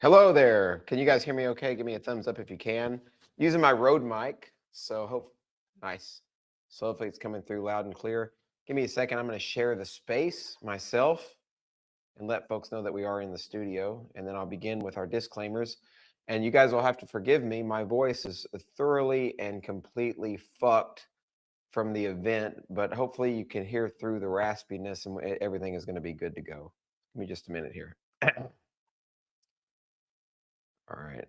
Hello there. Can you guys hear me okay? Give me a thumbs up if you can. Using my Rode mic, so nice. So hopefully it's coming through loud and clear. Give me a second. I'm going to share the space myself and let folks know that we are in the studio, and then I'll begin with our disclaimers. And you guys will have to forgive me. My voice is thoroughly and completely fucked from the event, but hopefully you can hear through the raspiness and everything is going to be good to go. Give me just a minute here. All right.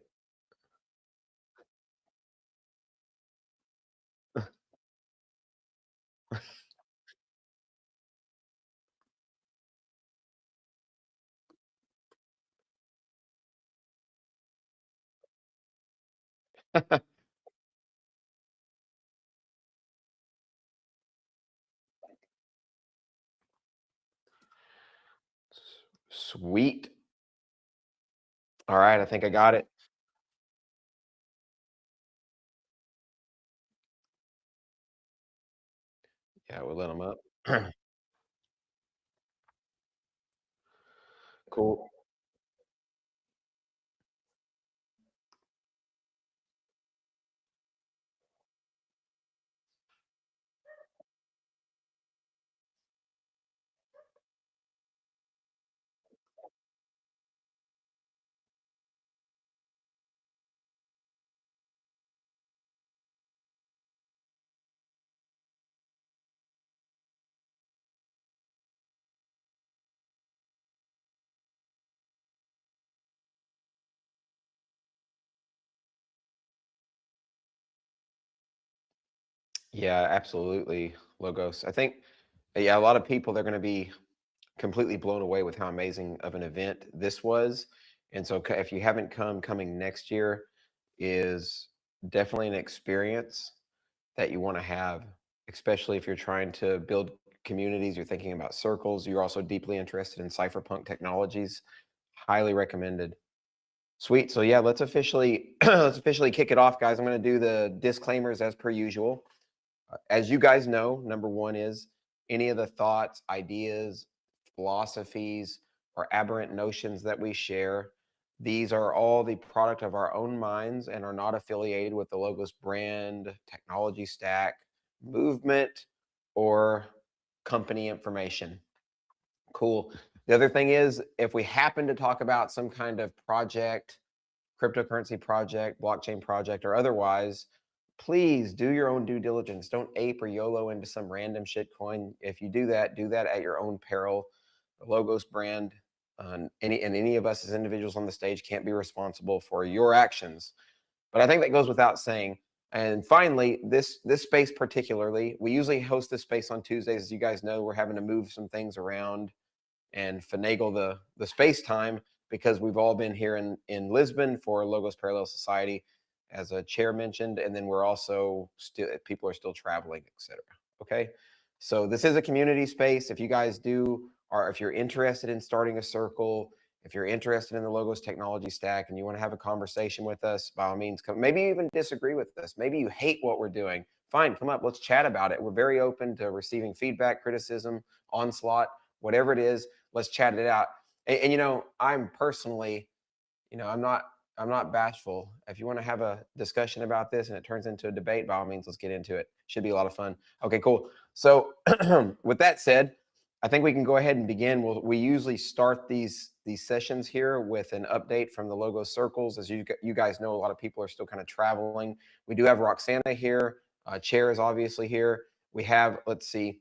Sweet. All right, I think I got it. Yeah, we'll let them up. Cool. Yeah, absolutely, Logos. I think, yeah, a lot of people, they're going to be completely blown away with how amazing of an event this was. And so if you haven't coming next year is definitely an experience that you want to have, especially if you're trying to build communities, you're thinking about circles, you're also deeply interested in cypherpunk technologies. Highly recommended. Sweet. So yeah, let's officially let's officially kick it off, guys. I'm going to do the disclaimers as per usual. As you guys know, number one is any of the thoughts, ideas, philosophies, or aberrant notions that we share. These are all the product of our own minds and are not affiliated with the Logos brand, technology stack, movement, or company information. Cool. The other thing is, if we happen to talk about some kind of project, cryptocurrency project, blockchain project, or otherwise, please do your own due diligence. Don't ape or YOLO into some random shitcoin. If you do that at your own peril. The Logos brand, any of us as individuals on the stage can't be responsible for your actions. But I think that goes without saying. And finally, this space particularly, we usually host this space on Tuesdays. As you guys know, we're having to move some things around and finagle the space time because we've all been here in Lisbon for Logos Parallel Society, as a chair mentioned, and then we're also still people are still traveling, etc. Okay, so this is a community space. If you guys do, or if you're interested in starting a circle, if you're interested in the Logos technology stack and you want to have a conversation with us, by all means, come. Maybe even disagree with us. Maybe you hate what we're doing. Fine, come up. Let's chat about it. We're very open to receiving feedback, criticism, onslaught, whatever it is. Let's chat it out. And I'm personally, I'm not bashful. If you want to have a discussion about this and it turns into a debate, by all means, let's get into it. Should be a lot of fun. Okay, cool. So with that said, I think we can go ahead and begin. We usually start these sessions here with an update from the Logo Circles. As you guys know, a lot of people are still kind of traveling. We do have Roxana here. Chair is obviously here. We have, let's see,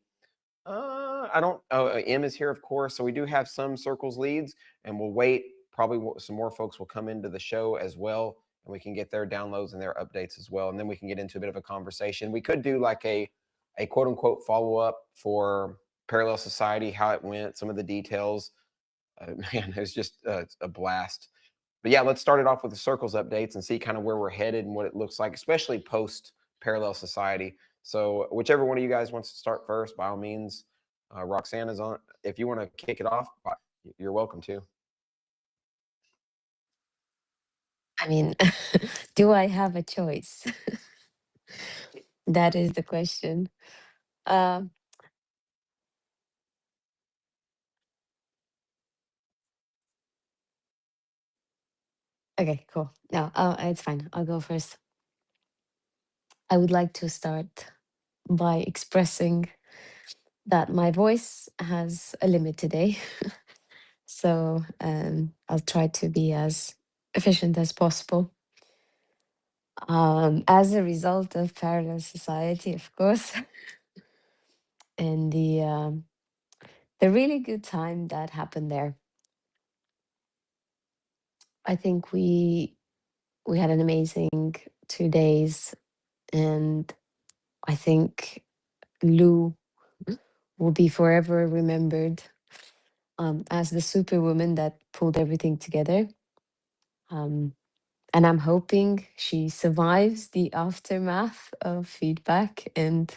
I don't. Oh, M is here, of course. So we do have some circles leads, and we'll wait. Probably some more folks will come into the show as well, and we can get their downloads and their updates as well. And then we can get into a bit of a conversation. We could do like a quote unquote follow up for Parallel Society, how it went, some of the details. Man, it was just a blast. But yeah, let's start it off with the circles updates and see kind of where we're headed and what it looks like, especially post Parallel Society. So whichever one of you guys wants to start first, by all means, Roxana's on. If you want to kick it off, you're welcome to. I mean, do I have a choice? That is the question. Um, Okay, cool. No, it's fine. I'll go first. I would like to start by expressing that my voice has a limit today. So I'll try to be as efficient as possible. As a result of parallel society, of course, and the really good time that happened there. I think we had an amazing 2 days, and I think Lou will be forever remembered as the superwoman that pulled everything together. Um, and I'm hoping she survives the aftermath of feedback and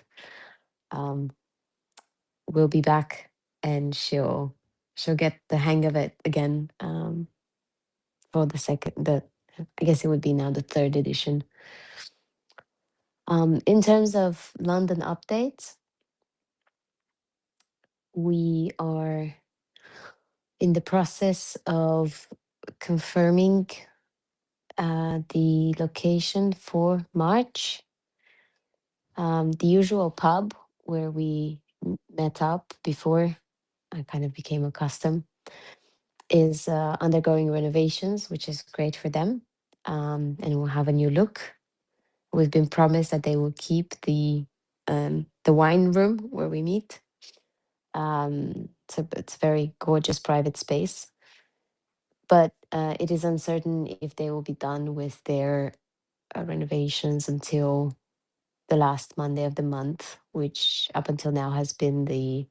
um, will be back, and she'll get the hang of it again for the I guess it would be now the third edition. In terms of London updates, we are in the process of confirming the location for March. The usual pub where we met up before I kind of became accustomed is undergoing renovations, which is great for them. And will have a new look. We've been promised that they will keep the wine room where we meet. It's a very gorgeous private space, but it is uncertain if they will be done with their renovations until the last Monday of the month, which up until now has been the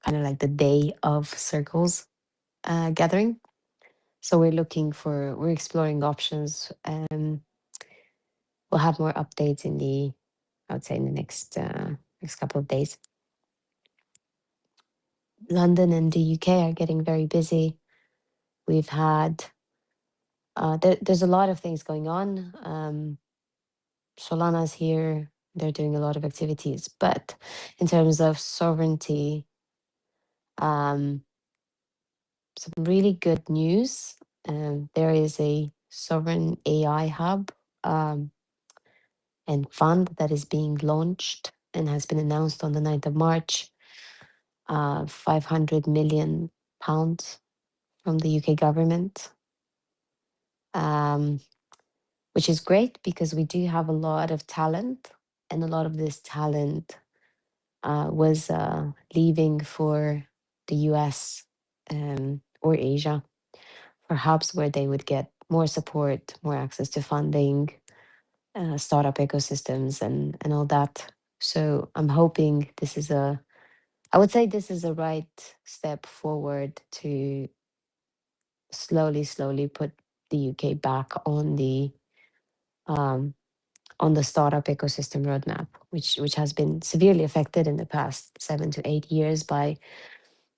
kind of like the day of circles gathering. So we're exploring options. We'll have more updates I would say in the next couple of days. London and the UK are getting very busy. We've had there's a lot of things going on. Solana's here. They're doing a lot of activities, but in terms of sovereignty, um, some really good news. There is a sovereign AI hub um, and fund that is being launched and has been announced on the 9th of March. £500 million from the UK government, um, which is great because we do have a lot of talent, and a lot of this talent was leaving for the US or Asia for hubs where they would get more support, more access to funding, startup ecosystems, and all that. So I'm hoping I would say this is a right step forward to slowly put the UK back um, on the startup ecosystem roadmap, which has been severely affected in the past 7 to 8 years by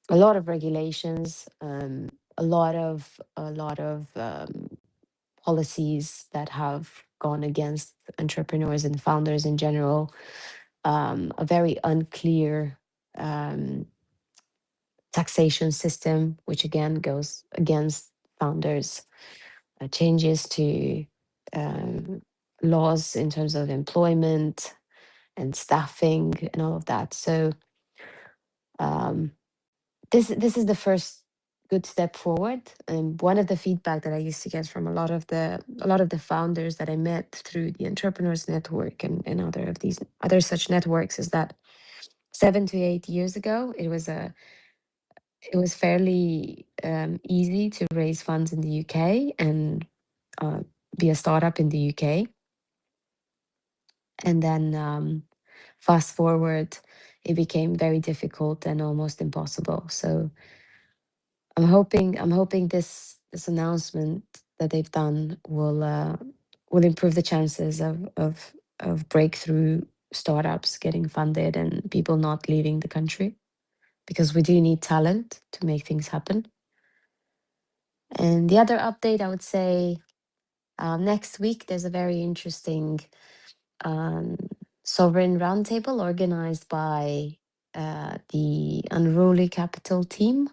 a lot of regulations, a lot of policies that have gone against entrepreneurs and founders in general, a very unclear um, taxation system, which again goes against founders, changes to um, laws in terms of employment and staffing and all of that. So um, this is the first good step forward. And one of the feedback that I used to get from a lot of the founders that I met through the Entrepreneurs Network and other of these other such networks is that 7 to 8 years ago it was fairly easy to raise funds in the UK and uh, be a startup in the UK. And then fast forward, it became very difficult and almost impossible. So I'm hoping this announcement that they've done will improve the chances of breakthrough startups getting funded and people not leaving the country, because we do need talent to make things happen. And the other update, I would say, next week there's a very interesting um, sovereign roundtable organized by the Unruly Capital team,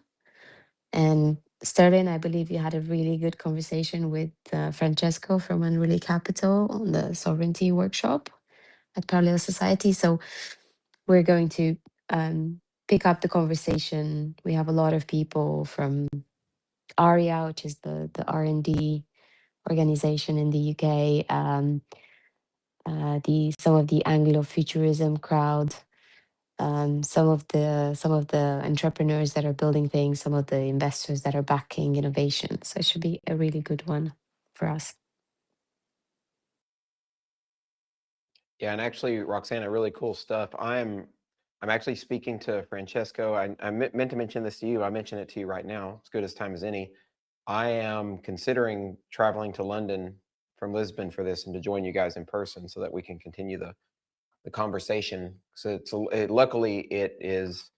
and Sterling, I believe you had a really good conversation with Francesco from Unruly Capital on the sovereignty workshop at Parallel Society. So we're going to pick up the conversation. We have a lot of people from ARIA, which is the R&D organization in the UK, the some of the Anglo-futurism crowd, some of the entrepreneurs that are building things, some of the investors that are backing innovation. So it should be a really good one for us. Yeah, and actually, Roxana, really cool stuff. I'm actually speaking to Francesco. Meant to mention this to you. I mention it to you right now. It's good as time as any. I am considering traveling to London from Lisbon for this and to join you guys in person so that we can continue the conversation. So luckily it is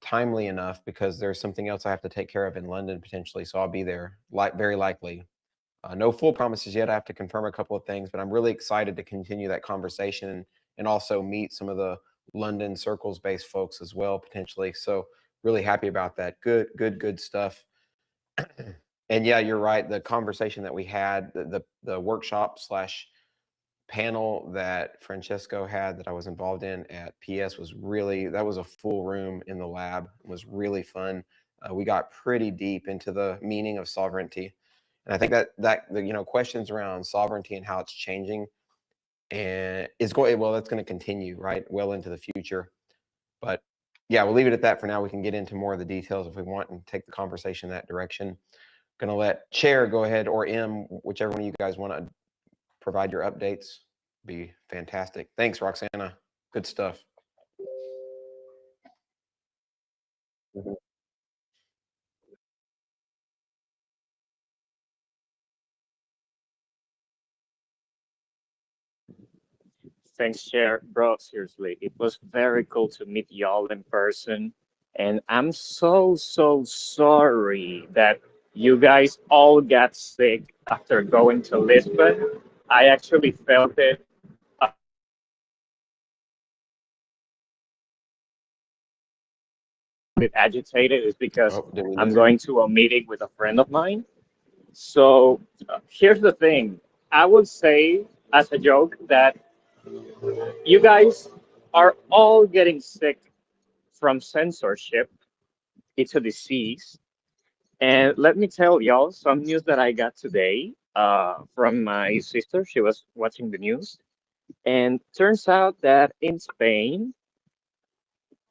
timely enough because there's something else I have to take care of in London potentially. So I'll be there very likely. No full promises yet. I have to confirm a couple of things, but I'm really excited to continue that conversation and also meet some of the London circles based folks as well, potentially. So really happy about that. Good stuff. And yeah, you're right. The conversation that we had, the workshop slash panel that Francesco had that I was involved in at PS was really, that was a full room in the lab. It was really fun. We got pretty deep into the meaning of sovereignty. And I think that the questions around sovereignty and how it's changing and is going, well, that's going to continue right well into the future. But yeah, we'll leave it at that for now. We can get into more of the details if we want and take the conversation in that direction. Going to let Chair go ahead, or M, whichever one of you guys want to provide your updates. Be fantastic. Thanks, Roxana. Good stuff. Mhm. Thanks, Chair. Bro, seriously, it was very cool to meet y'all in person. And I'm so sorry that you guys all got sick after going to Lisbon. I actually felt it. A bit agitated is because Oh, did we I'm lose him? going to a meeting with a friend of mine. So here's the thing. I would say, as a joke, that you guys are all getting sick from censorship. It's a disease. And let me tell y'all some news that I got today from my sister. She was watching the news. And turns out that in Spain,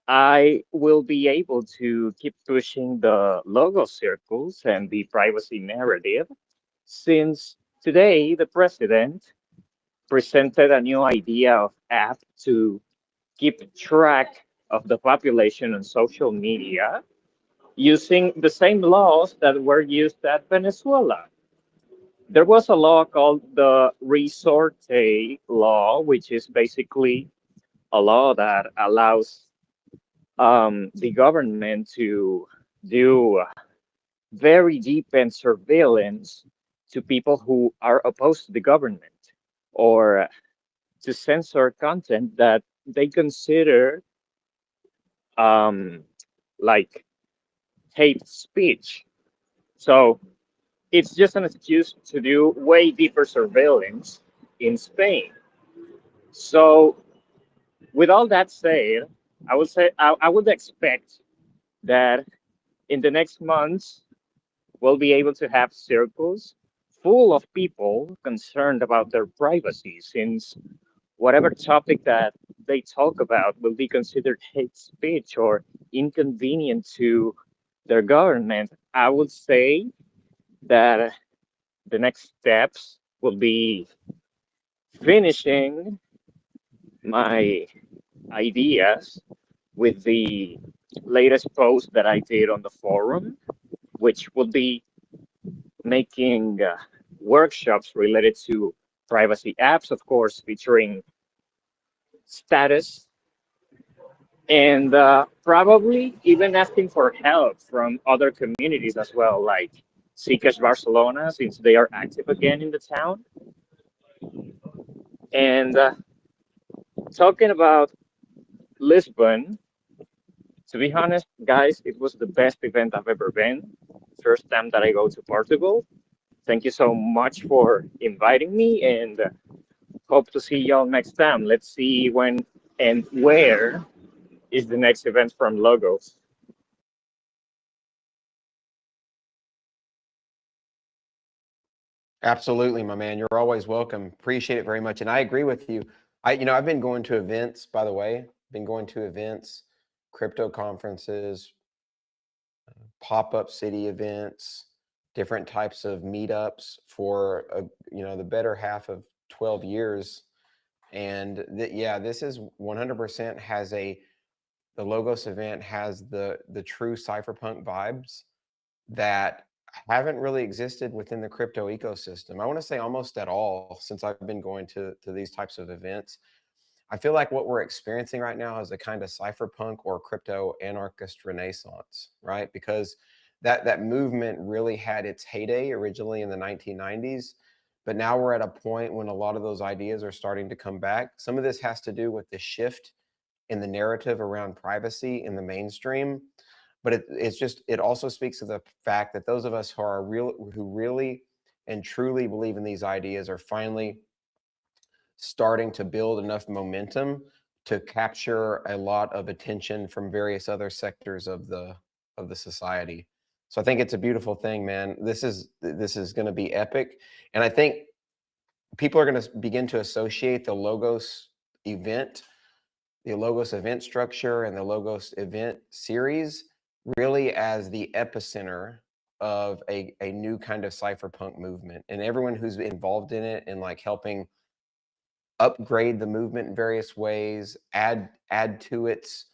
I will be able to keep pushing the logo circles and the privacy narrative since today the president presented a new idea of app to keep track of the population on social media using the same laws that were used at Venezuela. There was a law called the Resorte Law, which is basically a law that allows the government to do very deep and surveillance to people who are opposed to the government or to censor content that they consider um, like hate speech. So it's just an excuse to do way deeper surveillance in Spain. So, with all that said, I would say I would expect that in the next months we'll be able to have circles full of people concerned about their privacy, since whatever topic that they talk about will be considered hate speech or inconvenient to their government. I would say that the next steps will be finishing my ideas with the latest post that I did on the forum, which will be making workshops related to privacy apps, of course, featuring status and probably even asking for help from other communities as well, like Seekers Barcelona, since they are active again in the town. And talking about Lisbon, to be honest, guys, it was the best event I've ever been. first time that I go to Portugal. Thank you so much for inviting me, and hope to see y'all next time. Let's see when and where is the next event from Logos. Absolutely, my man. You're always welcome. Appreciate it very much. And I agree with you. I've been going to events, by the way, been going to events, crypto conferences, pop-up city events, different types of meetups for the better half of 12 years. And yeah, this is 100% has the Logos event has the true cypherpunk vibes that haven't really existed within the crypto ecosystem. I want to say almost at all since I've been going to these types of events. I feel like what we're experiencing right now is a kind of cypherpunk or crypto anarchist renaissance, right? Because that movement really had its heyday originally in the 1990s, but now we're at a point when a lot of those ideas are starting to come back. Some of this has to do with the shift in the narrative around privacy in the mainstream, but it also speaks to the fact that those of us who really and truly believe in these ideas are finally starting to build enough momentum to capture a lot of attention from various other sectors of the society. So I think it's a beautiful thing, man. This is going to be epic, and I think people are going to begin to associate event the Logos event structure and the Logos event series really as the epicenter of a new kind of cypherpunk movement. And everyone who's involved in it and like helping upgrade the movement in various ways, add to its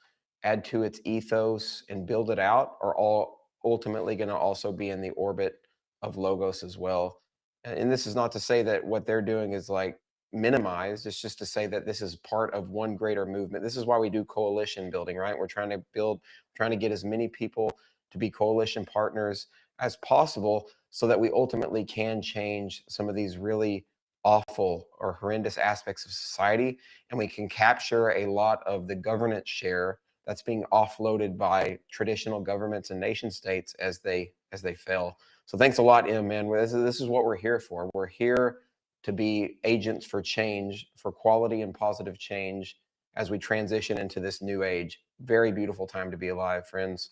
ethos and build it out are all ultimately going to also be in the orbit of Logos as well. And this is not to say that what they're doing is like minimized. It's just to say that this is part of one greater movement. This is why we do coalition building, right? Trying to get as many people to be coalition partners as possible so that we ultimately can change some of these really awful or horrendous aspects of society, and we can capture a lot of the governance share that's being offloaded by traditional governments and nation states as they fail. So thanks a lot, Em, man. This is what we're here for. We're here to be agents for change, for quality and positive change as we transition into this new age. Very beautiful time to be alive, friends.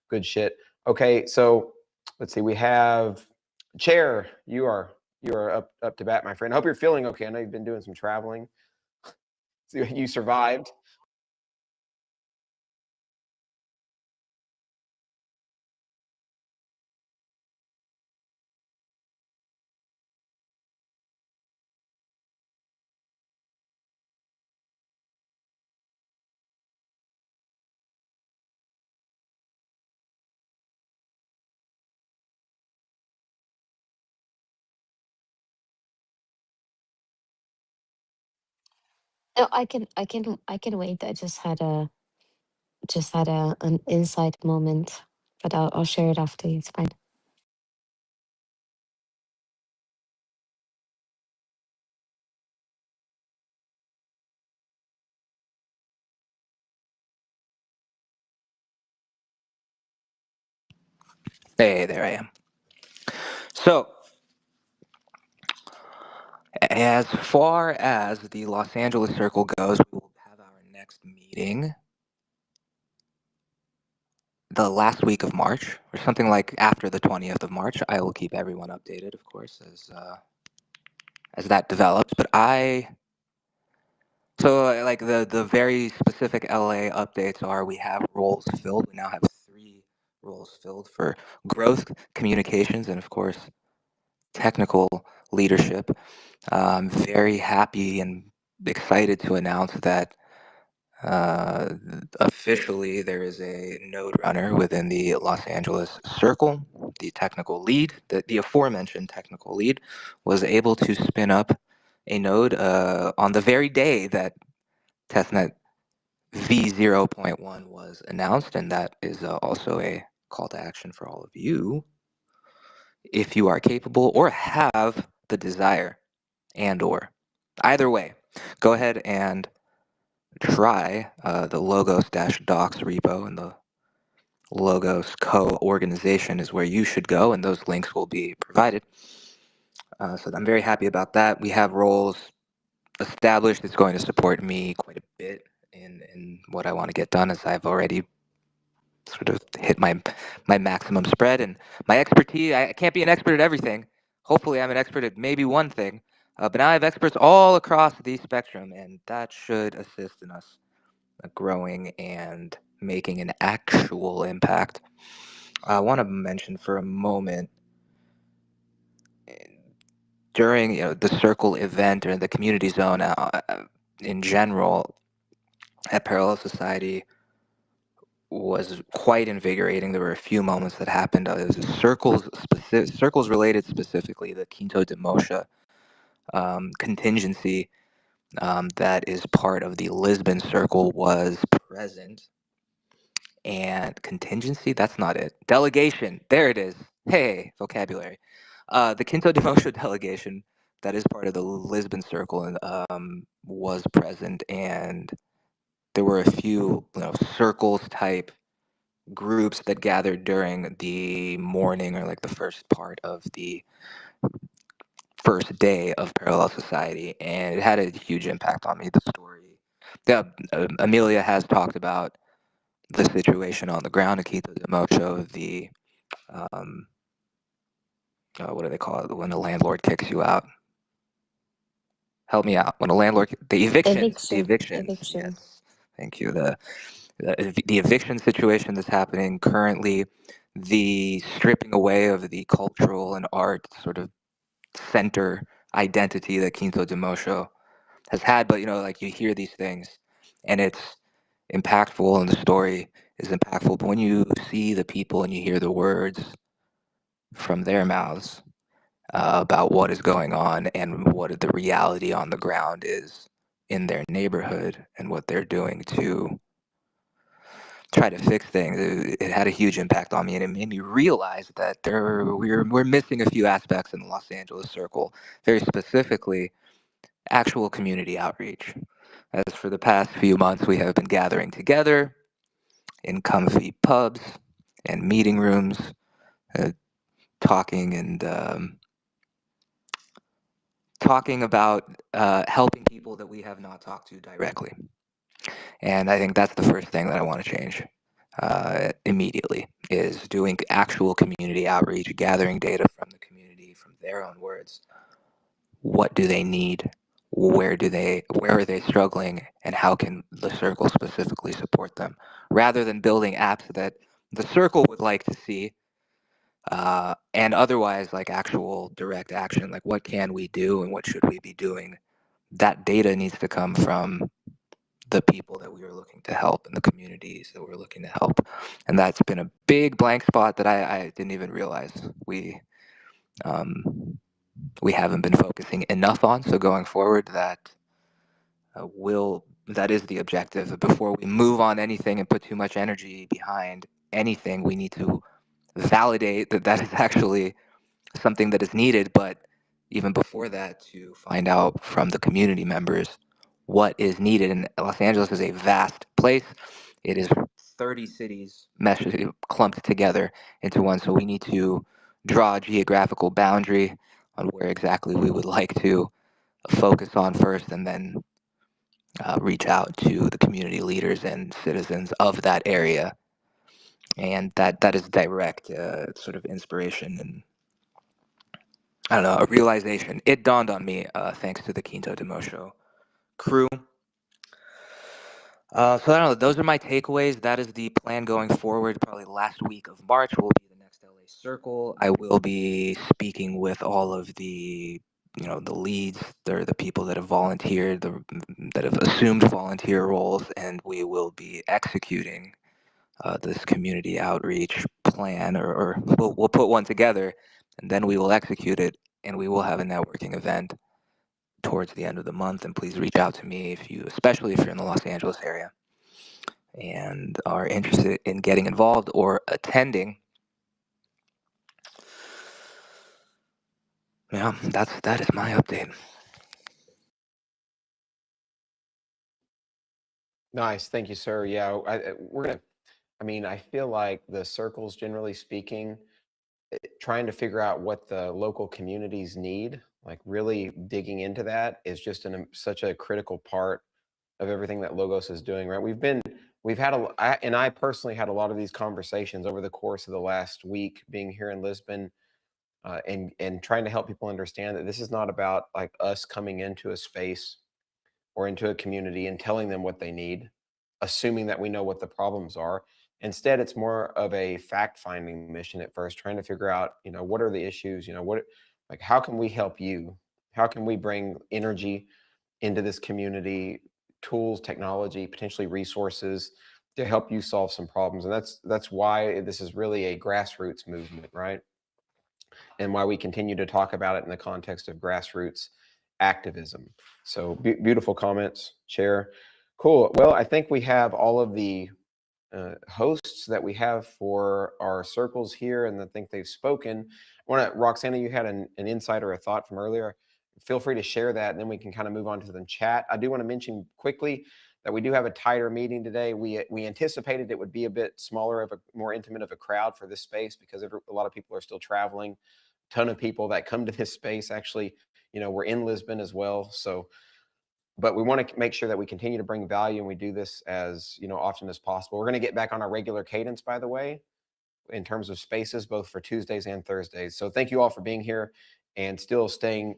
Good shit. Okay, so let's see. We have Chair. You are up to bat, my friend. I hope you're feeling okay. I know you've been doing some traveling. So you survived. No, I can wait. I just had an insight moment, but I'll share it after you. It's fine. Hey, there I am. So, as far as the Los Angeles Circle goes, we will have our next meeting the last week of March, or something like after the 20th of March. I will keep everyone updated, of course, as that develops. But like the very specific LA updates are: we have roles filled. We now have 3 roles filled for growth, communications, and of course technical leadership. I'm very happy and excited to announce that uh, officially there is a node runner within the Los Angeles Circle. The technical lead, the aforementioned technical lead, was able to spin up a node on the very day that testnet v0.1 was announced, and that is also a call to action for all of you. If you are capable or have the desire and or either way, go ahead and try the logos-docs repo in the Logos co-organization is where you should go, and those links will be provided. So I'm very happy about that. We have roles established. It's going to support me quite a bit in what I want to get done, as I've already sort of hit my maximum spread and my expertise. I can't be an expert at everything. Hopefully, I'm an expert at maybe one thing, but now I have experts all across the spectrum, and that should assist in us growing and making an actual impact. I want to mention for a moment during the circle event or the community zone in general at Parallel Society was quite invigorating. There were a few moments that happened. Circles related specifically the Quinto de Mocha contingency that is part of the Lisbon Circle was present. And contingency, that's not it. Delegation, there it is. Hey, vocabulary. The Quinto de Mocha delegation that is part of the Lisbon Circle and was present, and there were a few circles type groups that gathered during the morning or like the first part of the first day of Parallel Society, and it had a huge impact on me. The story, yeah, Amelia has talked about the situation on the ground at Quito de Mocho, the um, what do they call it when a landlord kicks you out? Help me out. When a landlord, the evictions. Eviction. Yes, thank you. The eviction situation that's happening currently, the stripping away of the cultural and art sort of center identity that Quinto de Mocho has had. But like you hear these things, and it's impactful, and the story is impactful. But when you see the people and you hear the words from their mouths about what is going on and what the reality on the ground is in their neighborhood and what they're doing to try to fix things, it had a huge impact on me, and it made me realize that we're missing a few aspects in the Los Angeles Circle, very specifically actual community outreach. As for the past few months, we have been gathering together in comfy pubs and meeting rooms, uh, talking and talking about helping people that we have not talked to directly. And I think that's the first thing that I want to change immediately is doing actual community outreach, gathering data from the community, from their own words. What do they need? Where are they struggling? And how can the circle specifically support them? Rather than building apps that the circle would like to see, and otherwise like actual direct action, like what can we do and what should we be doing? That data needs to come from the people that we were looking to help and the communities that we're looking to help. And that's been a big blank spot that I didn't even realize um, we haven't been focusing enough on. So going forward, that is the objective. Before we move on anything and put too much energy behind anything, we need to validate that that is actually something that is needed. But even before that, to find out from the community members what is needed. And Los Angeles is a vast place. It is 30 cities clumped together into one. So we need to draw a geographical boundary on where exactly we would like to focus on first, and then reach out to the community leaders and citizens of that area. And that is direct sort of inspiration and I don't know, a realization. It dawned on me thanks to the Quinto de Mocho crew. So I don't know. Those are my takeaways. That is the plan going forward. Probably last week of March will be the next LA Circle. I will be speaking with all of the the leads. They're the people that have volunteered, that have assumed volunteer roles, and we will be executing this community outreach plan, or we'll put one together, and then we will execute it, and we will have a networking event towards the end of the month. And please reach out to me especially if you're in the Los Angeles area and are interested in getting involved or attending. Yeah, that is my update. Nice, thank you, sir. Yeah, we're gonna I mean, I feel like the circles, generally speaking, trying to figure out what the local communities need, like really digging into that is just such a critical part of everything that Logos is doing, right? We've had and I personally had a lot of these conversations over the course of the last week being here in Lisbon, and trying to help people understand that this is not about like us coming into a space or into a community and telling them what they need, assuming that we know what the problems are. Instead, it's more of a fact finding mission at first, trying to figure out, what are the issues, like, how can we help you? How can we bring energy into this community, tools, technology, potentially resources to help you solve some problems? And that's why this is really a grassroots movement, right? And why we continue to talk about it in the context of grassroots activism. So beautiful comments, Chair. Cool. Well, I think we have all of the hosts that we have for our circles here, and I think they've spoken. Roxana, you had an insight or a thought from earlier. Feel free to share that, and then we can kind of move on to the chat. I do want to mention quickly that we do have a tighter meeting today. We anticipated it would be a bit smaller, of a more intimate of a crowd for this space, because a lot of people are still traveling. Ton of people that come to this space actually, we're in Lisbon as well. So, but we want to make sure that we continue to bring value, and we do this as often as possible. We're going to get back on our regular cadence, by the way, in terms of spaces, both for Tuesdays and Thursdays. So thank you all for being here and still staying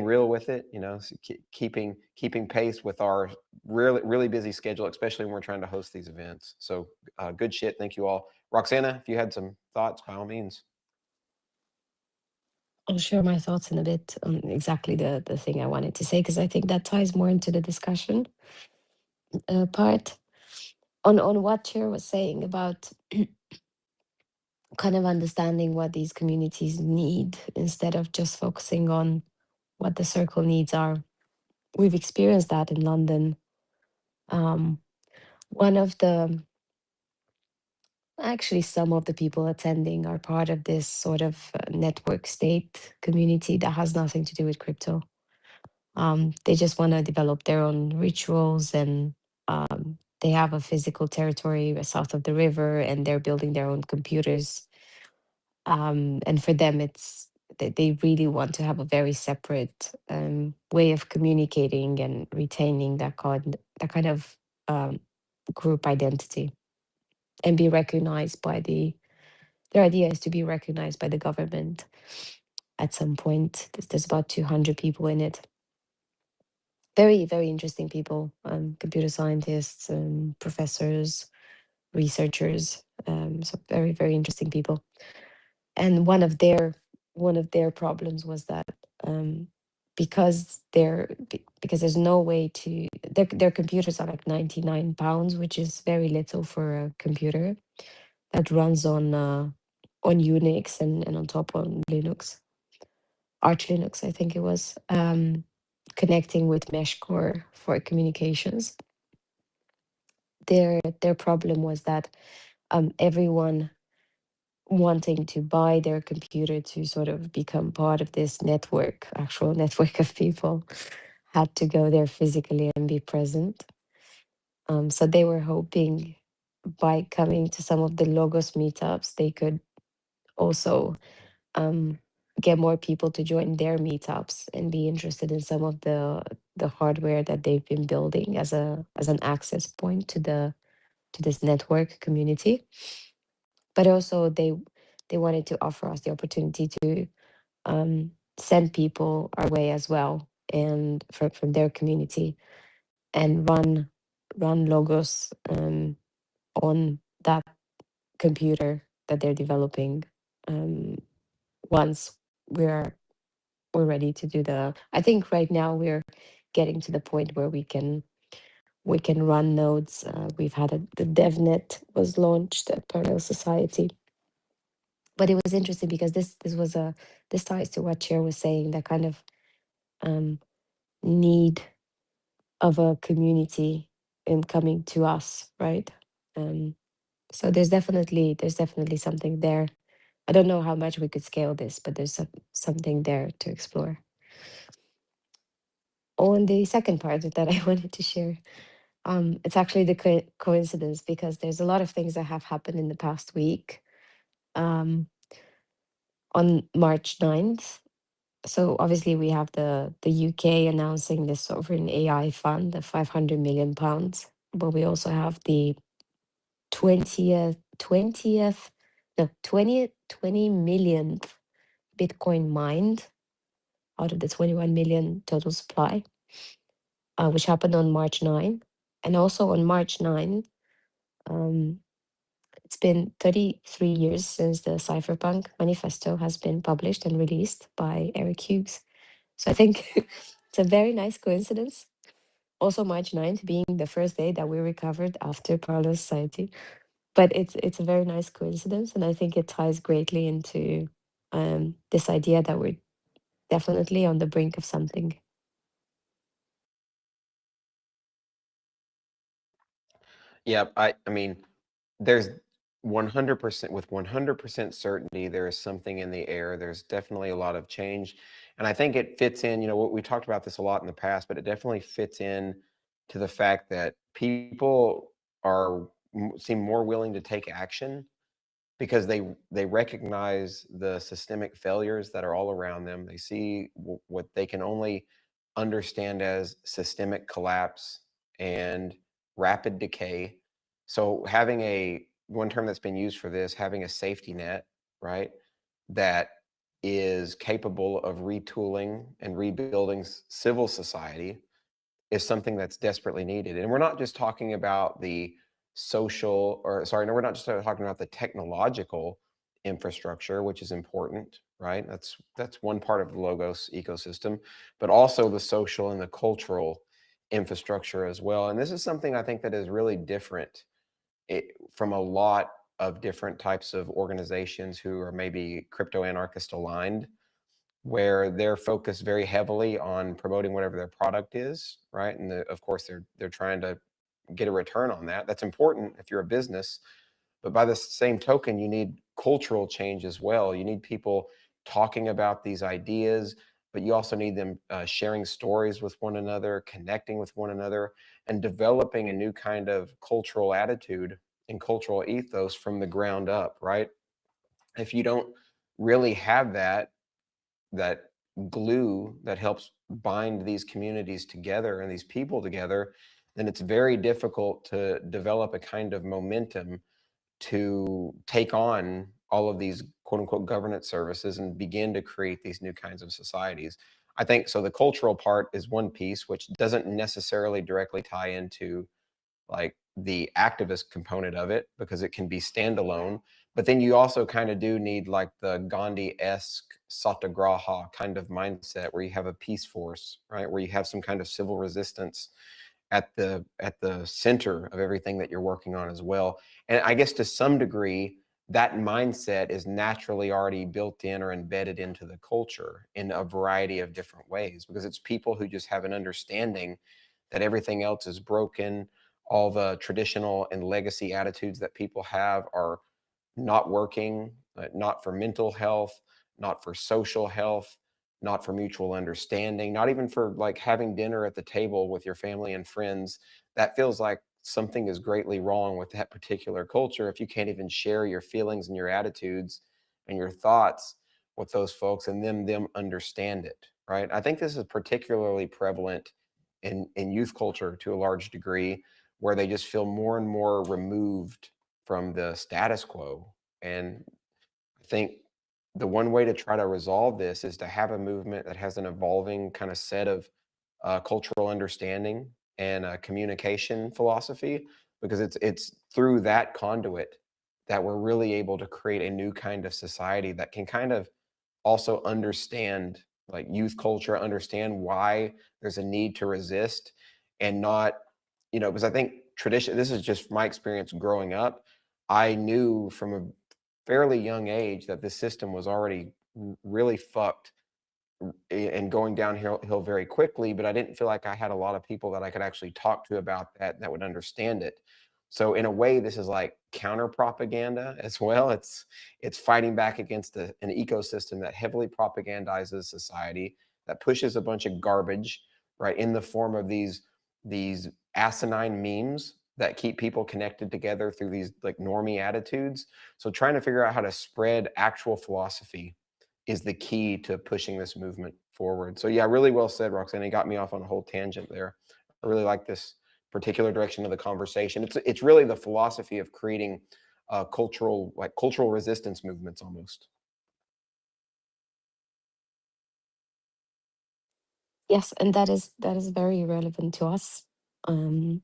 real with it. So keeping pace with our really busy schedule, especially when we're trying to host these events. So good shit. Thank you all. Roxana, if you had some thoughts, by all means. I'll share my thoughts in a bit on exactly the thing I wanted to say, because I think that ties more into the discussion part on what Chair was saying about kind of understanding what these communities need instead of just focusing on what the circle needs are. We've experienced that in London. One of the Actually, some of the people attending are part of this sort of network state community that has nothing to do with crypto. They just want to develop their own rituals, and they have a physical territory south of the river, and they're building their own computers. And for them, they really want to have a very separate way of communicating and retaining that kind of um, group identity, and be recognized by their idea is to be recognized by the government at some point. There's about 200 people in it. Very, very interesting people, computer scientists, professors, researchers. So very, very interesting people. And one of their problems was that because there's no way to their computers are like £99, which is very little for a computer that runs on Unix and on top on Linux, Arch Linux, I think it was, connecting with mesh core for communications. Their problem was that everyone wanting to buy their computer to sort of become part of this network, actual network of people, had to go there physically and be present. So they were hoping by coming to some of the Logos meetups, they could also um, get more people to join their meetups and be interested in some of the hardware that they've been building as an access point to this network community. But also they wanted to offer us the opportunity to send people our way as well, and from their community, and run Logos on that computer that they're developing once we're ready to do I think right now we're getting to the point where we can run nodes. We've had the DevNet was launched at Parallel Society, but it was interesting because this ties to what Chair was saying, that kind of um, need of a community in coming to us, right? Um, so there's definitely something there. I don't know how much we could scale this, but there's something there to explore. On the second part that I wanted to share, It's actually the coincidence because there's a lot of things that have happened in the past week. Um, on March 9th, so obviously we have the UK announcing the sovereign AI fund of 500 million pounds, but we also have the 20th, no, 20 millionth Bitcoin mined out of the 21 million total supply, which happened on March 9. And also on March 9, um, it's been 33 years since the Cypherpunk Manifesto has been published and released by Eric Hughes. So I think it's a very nice coincidence. Also, March 9th being the first day that we recovered after Parallel Society. But it's a very nice coincidence, and I think it ties greatly into this idea that we're definitely on the brink of something. Yeah, I mean, there's 100% with 100% certainty there is something in the air. There's definitely a lot of change, and I think it fits in. You know, we talked about this a lot in the past, but it definitely fits in to the fact that people are seem more willing to take action because they recognize the systemic failures that are all around them. They see what they can only understand as systemic collapse and rapid decay. So having a one term that's been used for this, having a safety net, right, that is capable of retooling and rebuilding civil society is something that's desperately needed. And we're not just talking about the social, or sorry, no, we're not just talking about the technological infrastructure, which is important, right? That's one part of the Logos ecosystem, but also the social and the cultural infrastructure as well. And this is something I think that is really different from a lot of different types of organizations who are maybe crypto anarchist aligned, where they're focused very heavily on promoting whatever their product is, right? And of course, they're trying to get a return on that. That's important if you're a business, but by the same token, you need cultural change as well. You need people talking about these ideas, but you also need them sharing stories with one another, connecting with one another, and developing a new kind of cultural attitude and cultural ethos from the ground up, right? If you don't really have that glue that helps bind these communities together and these people together, then it's very difficult to develop a kind of momentum to take on all of these quote unquote governance services and begin to create these new kinds of societies. I think so. The cultural part is one piece, which doesn't necessarily directly tie into like the activist component of it because it can be standalone. But then you also kind of do need like the Gandhi-esque satyagraha kind of mindset where you have a peace force, right? Where you have some kind of civil resistance at the center of everything that you're working on as well. And I guess to some degree, that mindset is naturally already built in or embedded into the culture in a variety of different ways because it's people who just have an understanding that everything else is broken. All the traditional and legacy attitudes that people have are not working, not for mental health, not for social health, not for mutual understanding, not even for like having dinner at the table with your family and friends. That feels like something is greatly wrong with that particular culture if you can't even share your feelings and your attitudes and your thoughts with those folks and them understand it, right? I think this is particularly prevalent in youth culture to a large degree, where they just feel more and more removed from the status quo. And I think the one way to try to resolve this is to have a movement that has an evolving kind of set of cultural understanding and communication philosophy, because it's through that conduit that we're really able to create a new kind of society that can kind of also understand like youth culture, understand why there's a need to resist and not, because I think tradition, this is just my experience growing up. I knew from a fairly young age that this system was already really fucked and going downhill very quickly, but I didn't feel like I had a lot of people that I could actually talk to about that would understand it. So in a way, this is like counter propaganda as well. It's fighting back against an ecosystem that heavily propagandizes society, that pushes a bunch of garbage, right, in the form of these these asinine memes that keep people connected together through these like normie attitudes. So trying to figure out how to spread actual philosophy is the key to pushing this movement forward. So yeah, really well said, Roxanne. You got me off on a whole tangent there. I really like this particular direction of the conversation. It's really the philosophy of creating cultural resistance movements almost. Yes, and that is very relevant to us. Um,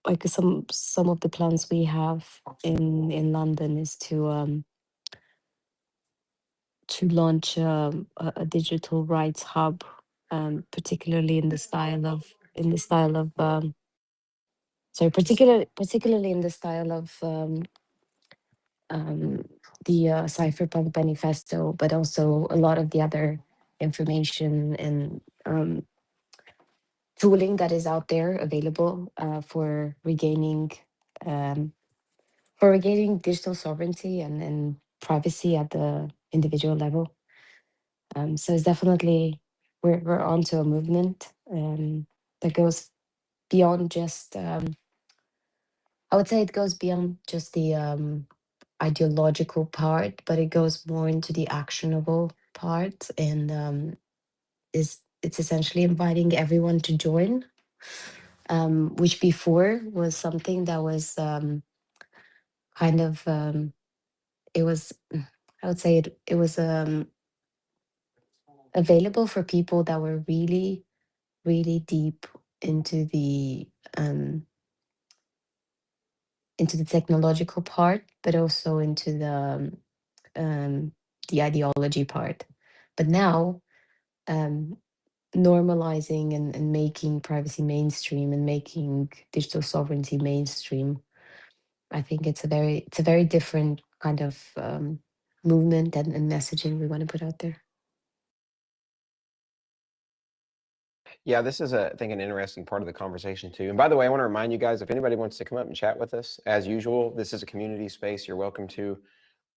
like some of the plans we have in London is to launch a digital rights hub, particularly in the style of sorry, particularly in the style of um, the Cypherpunk Manifesto, but also a lot of the other information and tooling that is out there available um, for regaining digital sovereignty and privacy at the individual level. So it's definitely we're onto a movement that goes beyond just I would say it goes beyond just the ideological part, but it goes more into the actionable part, and is it's essentially inviting everyone to join, which before was something that was kind of it was I would say it was available for people that were really really deep um, into the technological part, but also into the ideology part. But now, um, normalizing and making privacy mainstream and making digital sovereignty mainstream, I think it's a very different kind of movement and messaging we want to put out there. Yeah, this is, I think, an interesting part of the conversation too. And by the way, I want to remind you guys, if anybody wants to come up and chat with us, as usual, this is a community space. You're welcome to.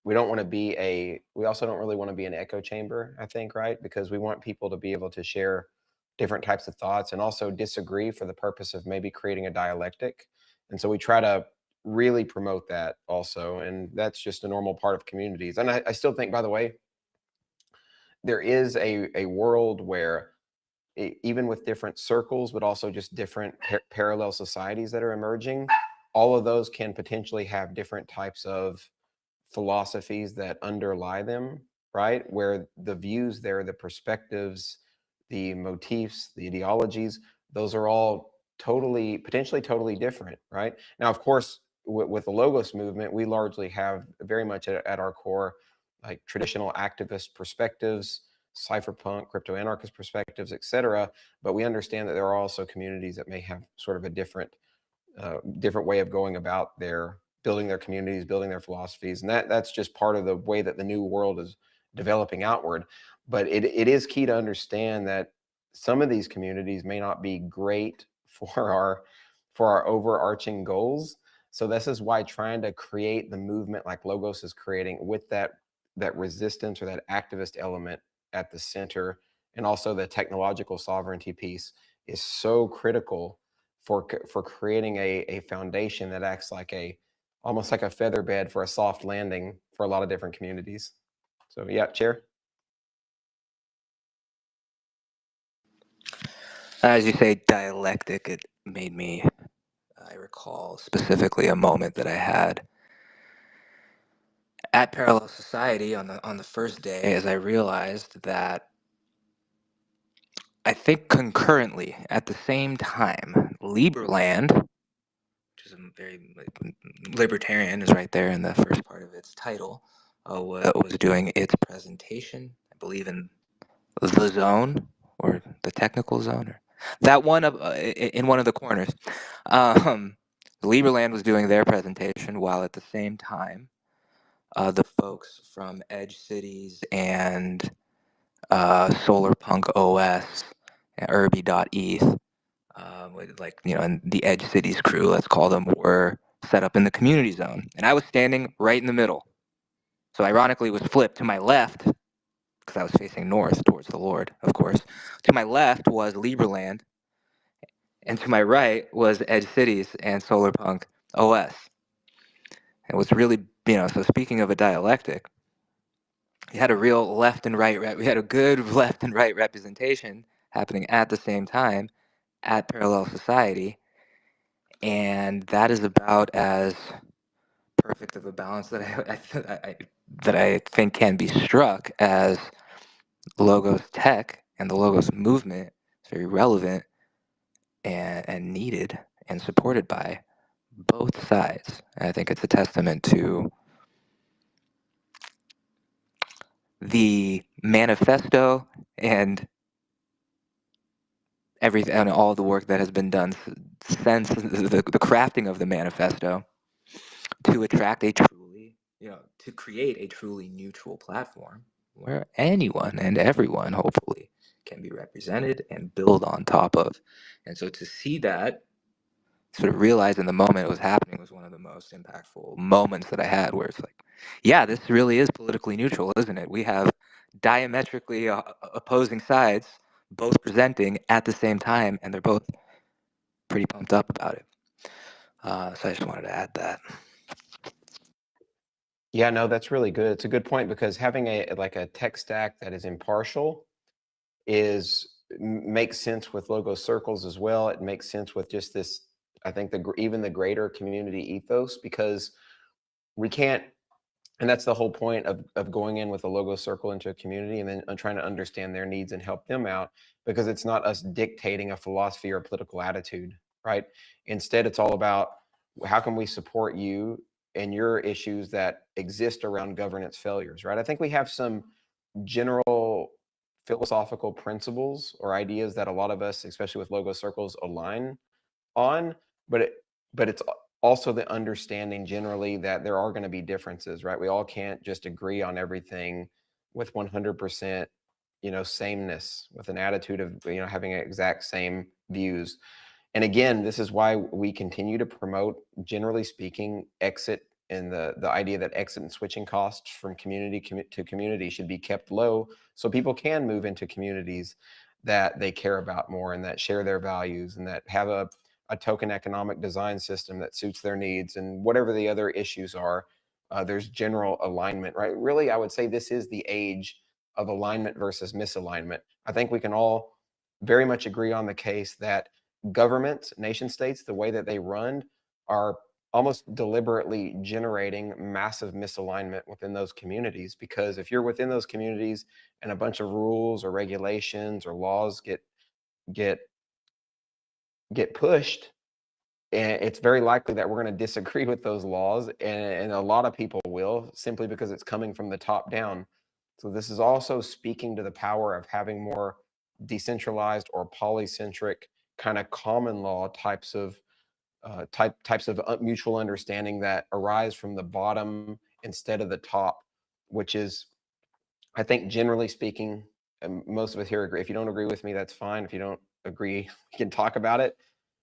We don't want to be we also don't really want to be an echo chamber, I think, right? Because we want people to be able to share different types of thoughts and also disagree for the purpose of maybe creating a dialectic. And so we try to really promote that also. And that's just a normal part of communities. And I still think, by the way, there is a world where even with different circles, but also just different parallel societies that are emerging, all of those can potentially have different types of philosophies that underlie them, right? Where the views there, the perspectives, the motifs, the ideologies, those are all potentially totally different, right? Now, of course, with the Logos movement, we largely have very much at our core, like traditional activist perspectives, cypherpunk, crypto anarchist perspectives, et cetera. But we understand that there are also communities that may have sort of a different way of going about their building their communities, building their philosophies, and that's just part of the way that the new world is developing outward. But it is key to understand that some of these communities may not be great for our overarching goals. So this is why trying to create the movement like Logos is creating with that resistance or that activist element at the center, and also the technological sovereignty piece is so critical for creating a foundation that acts like almost like a feather bed for a soft landing for a lot of different communities. So yeah, Chair. As you say, dialectic, it made me, I recall specifically a moment that I had at Parallel Society on the first day, as I realized that I think concurrently at the same time, Lieberland, which is a very libertarian, is right there in the first part of its title, was doing its presentation, I believe in the zone or the technical zone, or that one in one of the corners. Um, Lieberland was doing their presentation while at the same time, the folks from Edge Cities and Solarpunk OS and Irby.eth, and the Edge Cities crew, let's call them, were set up in the community zone. And I was standing right in the middle. So ironically, it was flipped to my left, because I was facing north towards the Lord, of course. To my left was Lieberland, And to my right was Edge Cities and Solarpunk OS. It was really, so speaking of a dialectic, we had a real left and right, we had a good left and right representation happening at the same time at Parallel Society. And that is about as perfect of a balance that that I think can be struck as Logos Tech and the Logos movement is very relevant and needed and supported by both sides. And I think it's a testament to the manifesto and everything and all the work that has been done since the crafting of the manifesto to attract a truly, to create a truly neutral platform where anyone and everyone hopefully can be represented and build on top of. And so to see that, sort of realize in the moment it was happening, was one of the most impactful moments that I had, where it's like, yeah, this really is politically neutral, isn't it? We have diametrically opposing sides both presenting at the same time, and they're both pretty pumped up about it. So I just wanted to add that. Yeah, no, that's really good. It's a good point because having a tech stack that is impartial makes sense with logo circles as well. It makes sense with just this, I think even the greater community ethos, because we can't, and that's the whole point of going in with a logo circle into a community and then trying to understand their needs and help them out, because it's not us dictating a philosophy or a political attitude, right? Instead, it's all about how can we support you and your issues that exist around governance failures, right? I think we have some general philosophical principles or ideas that a lot of us, especially with logo circles, align on, but it's also the understanding generally that there are going to be differences, right? We all can't just agree on everything with 100%, sameness, with an attitude of, having exact same views. And again, this is why we continue to promote, generally speaking, exit, and the idea that exit and switching costs from community to community should be kept low so people can move into communities that they care about more and that share their values and that have a token economic design system that suits their needs, and whatever the other issues are, there's general alignment, right? Really, I would say this is the age of alignment versus misalignment. I think we can all very much agree on the case that governments, nation states, the way that they run, are almost deliberately generating massive misalignment within those communities. Because if you're within those communities and a bunch of rules or regulations or laws get pushed, and it's very likely that we're going to disagree with those laws, and a lot of people will, simply because it's coming from the top down. So this is also speaking to the power of having more decentralized or polycentric kind of common law types of mutual understanding that arise from the bottom instead of the top, which is, I think, generally speaking, and most of us here agree. If you don't agree with me, that's fine. If you don't agree, we can talk about it.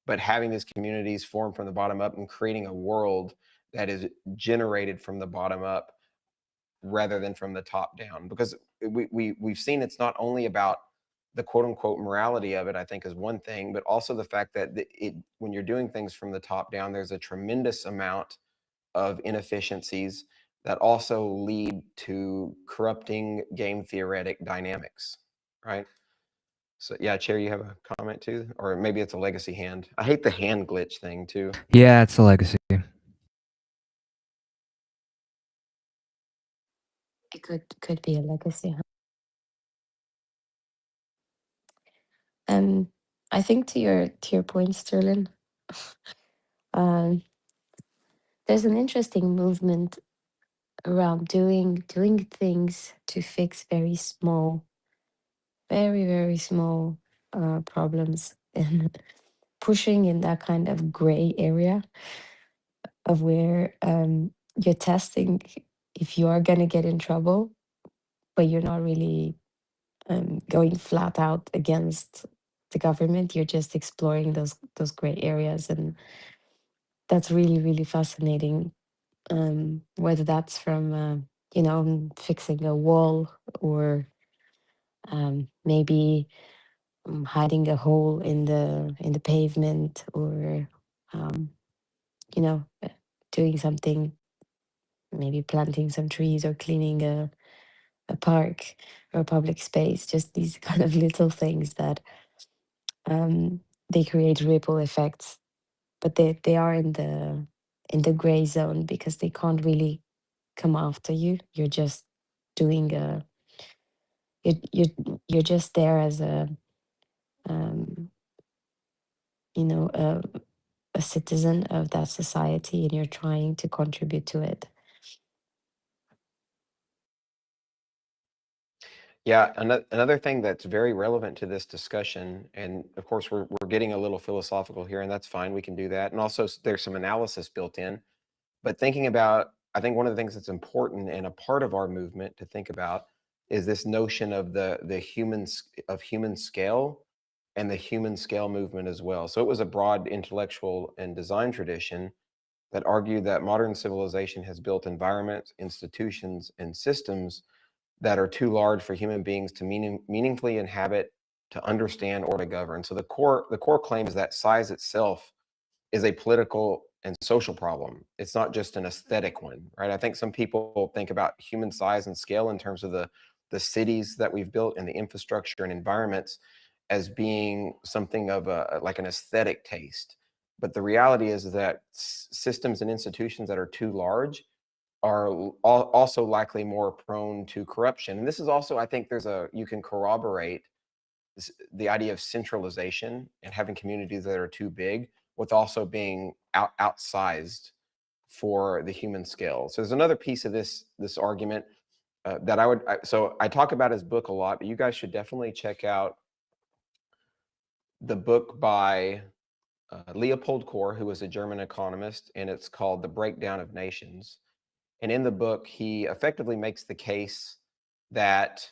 But having these communities form from the bottom up and creating a world that is generated from the bottom up rather than from the top down, because we've seen it's not only about the quote unquote morality of it, I think, is one thing, but also the fact that when you're doing things from the top down, there's a tremendous amount of inefficiencies that also lead to corrupting game theoretic dynamics, right? So yeah, Chair, you have a comment too? Or maybe it's a legacy hand. I hate the hand glitch thing too. Yeah, it's a legacy. It could be a legacy. I think to your point, Sterling, um, there's an interesting movement around doing things to fix very small, very small problems, and pushing in that kind of gray area of where you're testing if you are going to get in trouble, but you're not really going flat out against the government. You're just exploring those gray areas, and that's really fascinating. Whether that's from fixing a wall, or maybe hiding a hole in the pavement, or um, you know, doing something, maybe planting some trees or cleaning a park or a public space. Just these kind of little things that um, they create ripple effects, but they are in the gray zone because they can't really come after you. You're just doing a you're just there as a um, you know a citizen of that society, and you're trying to contribute to it. Yeah, another thing that's very relevant to this discussion, and of course we're getting a little philosophical here, and that's fine. We can do that, and also there's some analysis built in. But thinking about, I think one of the things that's important and a part of our movement to think about is this notion of the human scale and the human scale movement as well. So it was a broad intellectual and design tradition that argued that modern civilization has built environments, institutions, and systems that are too large for human beings to meaningfully inhabit, to understand, or to govern. So the core claim is that size itself is a political and social problem. It's not just an aesthetic one, right? I think some people think about human size and scale in terms of the cities that we've built and the infrastructure and environments as being something of a like an aesthetic taste. But the reality is that systems and institutions that are too large are also likely more prone to corruption. And this is also, I think, you can corroborate the idea of centralization and having communities that are too big with also being outsized for the human scale. So there's another piece of this argument that so I talk about his book a lot, but you guys should definitely check out the book by Leopold Kohr, who was a German economist, and it's called The Breakdown of Nations. And in the book, he effectively makes the case that,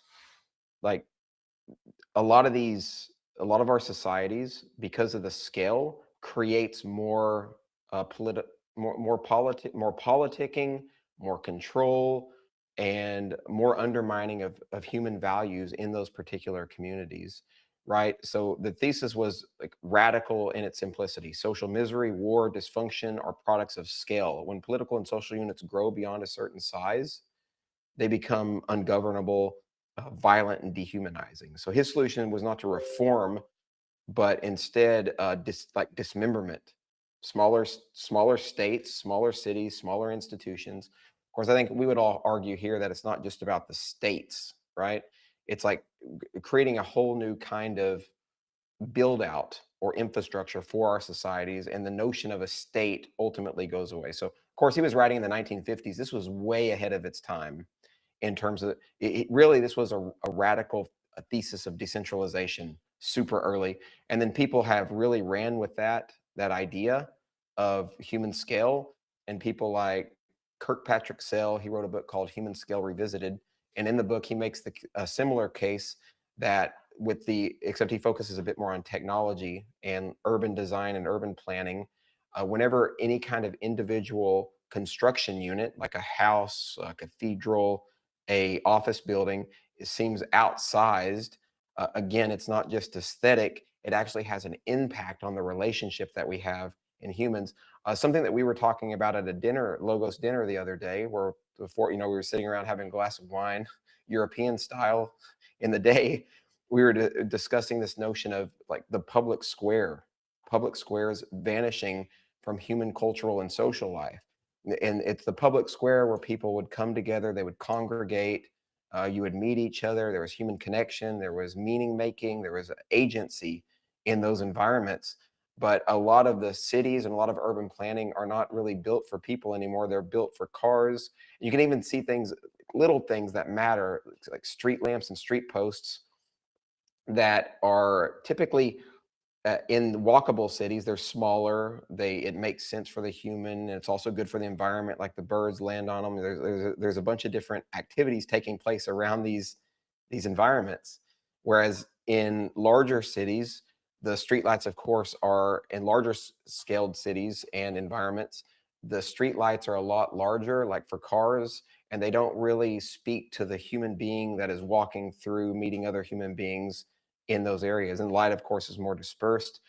like, a lot of our societies, because of the scale, creates more more politicking, more control, and more undermining of human values in those particular communities, right? So the thesis was like radical in its simplicity. Social misery, war, dysfunction are products of scale. When political and social units grow beyond a certain size, they become ungovernable, violent, and dehumanizing. So his solution was not to reform, but instead dismemberment. Smaller states, smaller cities, smaller institutions. Of course, I think we would all argue here that it's not just about the states, right? It's like creating a whole new kind of build out or infrastructure for our societies, and the notion of a state ultimately goes away. So, of course, he was writing in the 1950s. This was way ahead of its time in terms of really, this was a radical thesis of decentralization super early, and then people have really ran with that idea of human scale, and people like Kirkpatrick Sale, he wrote a book called Human Scale Revisited, and in the book he makes a similar case that except he focuses a bit more on technology and urban design and urban planning. Whenever any kind of individual construction unit, like a house, a cathedral, a office building, it seems outsized. Again, it's not just aesthetic, it actually has an impact on the relationship that we have in humans. Something that we were talking about at a dinner, Logos dinner, the other day, where before, we were sitting around having a glass of wine, European style, in the day, we were discussing this notion of like the public squares vanishing from human cultural and social life. And it's the public square where people would come together, they would congregate, you would meet each other, there was human connection, there was meaning making, there was agency in those environments. But a lot of the cities and a lot of urban planning are not really built for people anymore. They're built for cars. You can even see things, little things that matter, like street lamps and street posts that are typically in walkable cities. They're smaller. It makes sense for the human, and it's also good for the environment. Like the birds land on them. There's a bunch of different activities taking place around these environments. Whereas in larger cities, the streetlights, of course, are in larger scaled cities and environments. The streetlights are a lot larger, like for cars, and they don't really speak to the human being that is walking through, meeting other human beings in those areas. And light, of course, is more dispersed.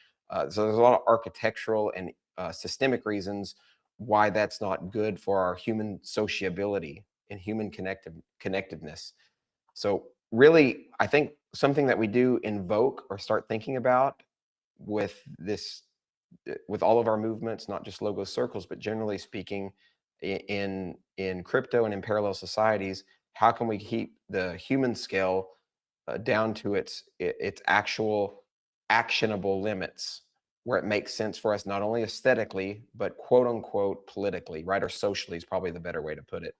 So there's a lot of architectural and systemic reasons why that's not good for our human sociability and human connectedness. So really, I think something that we do invoke or start thinking about with this, with all of our movements, not just Logos circles, but generally speaking, in crypto and in parallel societies, how can we keep the human scale down to its actual actionable limits, where it makes sense for us not only aesthetically but quote unquote politically, right, or socially is probably the better way to put it.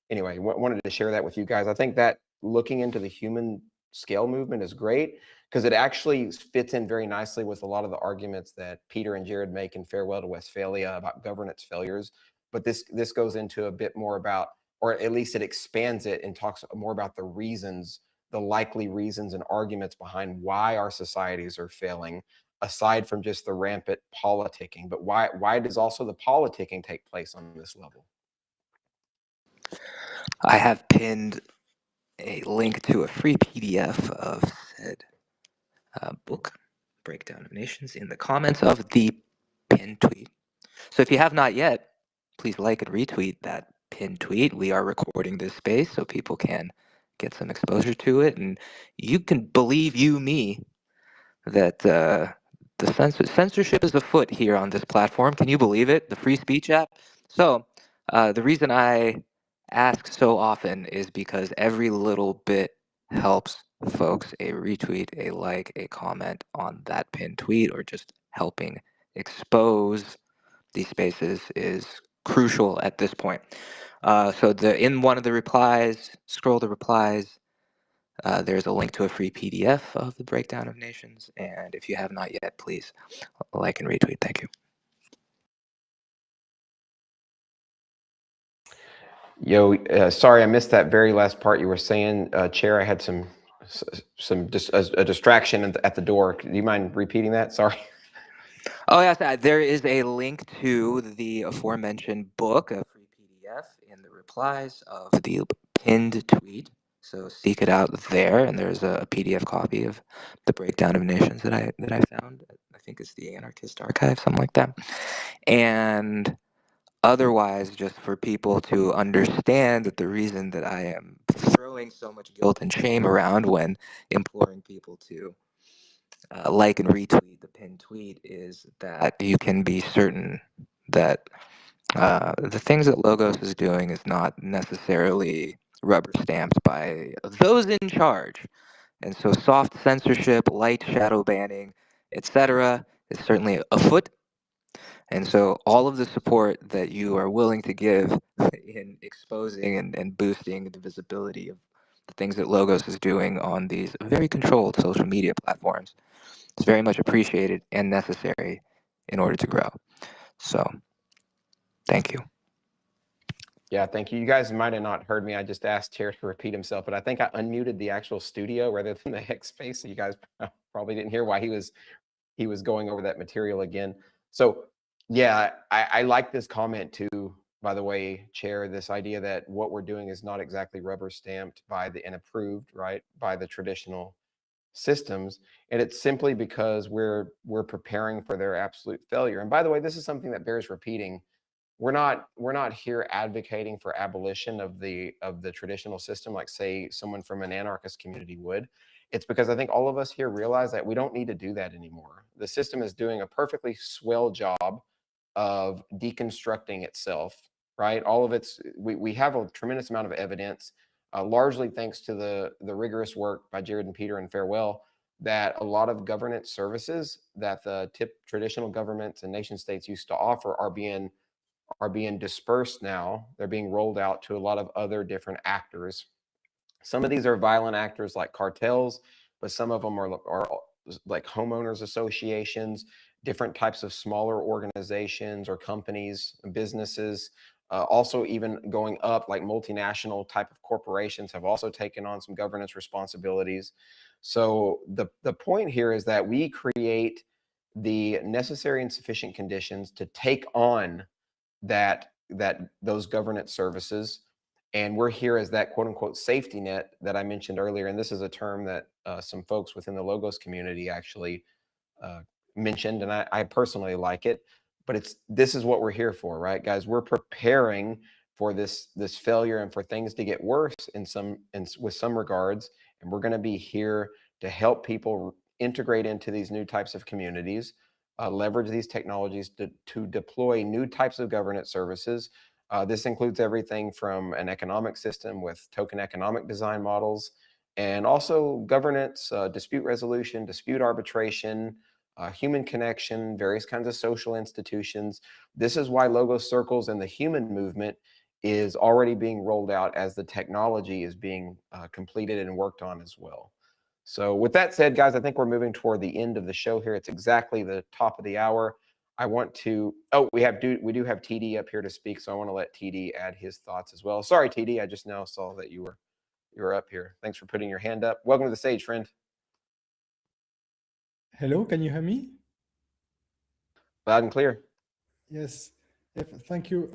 Anyway, wanted to share that with you guys. I think that looking into the human scale movement is great because it actually fits in very nicely with a lot of the arguments that Peter and Jared make in Farewell to Westphalia about governance failures. But this goes into a bit more about, or at least it expands it and talks more about the reasons, the likely reasons and arguments behind why our societies are failing, aside from just the rampant politicking. But why does also the politicking take place on this level? I have pinned a link to a free PDF of said book, Breakdown of Nations, in the comments of the pinned tweet. So if you have not yet, please like and retweet that pinned tweet. We are recording this space so people can get some exposure to it. And you can believe me that the censorship is afoot here on this platform. Can you believe it? The free speech app. So the reason I ask so often is because every little bit helps folks. A retweet, a like, a comment on that pinned tweet, or just helping expose these spaces is crucial at this point. So in one of the replies, scroll the replies, there's a link to a free PDF of the Breakdown of Nations. And if you have not yet, please like and retweet. Thank you. Yo, sorry, I missed that very last part you were saying, Chair. I had a distraction at the door. Do you mind repeating that? Sorry. Oh, yes, there is a link to the aforementioned book, a free PDF, in the replies of the pinned tweet. So seek it out there, and there's a PDF copy of the Breakdown of Nations that I found. I think it's the Anarchist Archive, something like that. And otherwise, just for people to understand that the reason that I am throwing so much guilt and shame around when imploring people to like and retweet the pinned tweet is that you can be certain that the things that Logos is doing is not necessarily rubber stamped by those in charge. And so soft censorship, light shadow banning, etc. is certainly afoot. And so all of the support that you are willing to give in exposing and boosting the visibility of the things that Logos is doing on these very controlled social media platforms is very much appreciated and necessary in order to grow. So thank you. Yeah, thank you. You guys might have not heard me. I just asked Chair to repeat himself, but I think I unmuted the actual studio rather than the hex space. So you guys probably didn't hear why he was going over that material again. So yeah, I like this comment too, by the way, Chair, this idea that what we're doing is not exactly rubber stamped by and approved, right, by the traditional systems. And it's simply because we're preparing for their absolute failure. And by the way, this is something that bears repeating. We're not here advocating for abolition of the traditional system, like say someone from an anarchist community would. It's because I think all of us here realize that we don't need to do that anymore. The system is doing a perfectly swell job of deconstructing itself, right? All of it's, we have a tremendous amount of evidence, largely thanks to the rigorous work by Jared and Peter and Farewell, that a lot of governance services that the traditional governments and nation states used to offer are being dispersed now. They're being rolled out to a lot of other different actors. Some of these are violent actors like cartels, but some of them are like homeowners associations, different types of smaller organizations or companies, businesses. Also, even going up, like multinational type of corporations have also taken on some governance responsibilities. So the point here is that we create the necessary and sufficient conditions to take on those governance services, And we're here as that quote unquote safety net that I mentioned earlier. And this is a term that some folks within the Logos community actually uh, mentioned, and I personally like it. But this is what we're here for, right, guys? We're preparing for this failure and for things to get worse with some regards, and we're going to be here to help people integrate into these new types of communities, leverage these technologies to deploy new types of governance services. This includes everything from an economic system with token economic design models, and also governance, dispute resolution, dispute arbitration, human connection, various kinds of social institutions. This is why Logos Circles and the human movement is already being rolled out as the technology is being completed and worked on as well. So with that said, guys, I think we're moving toward the end of the show here. It's exactly the top of the hour. I want to, we do have TD up here to speak, so I want to let TD add his thoughts as well. Sorry, TD, I just now saw that you were up here. Thanks for putting your hand up. Welcome to the stage, friend. Hello, can you hear me? Loud and clear. Yes, thank you.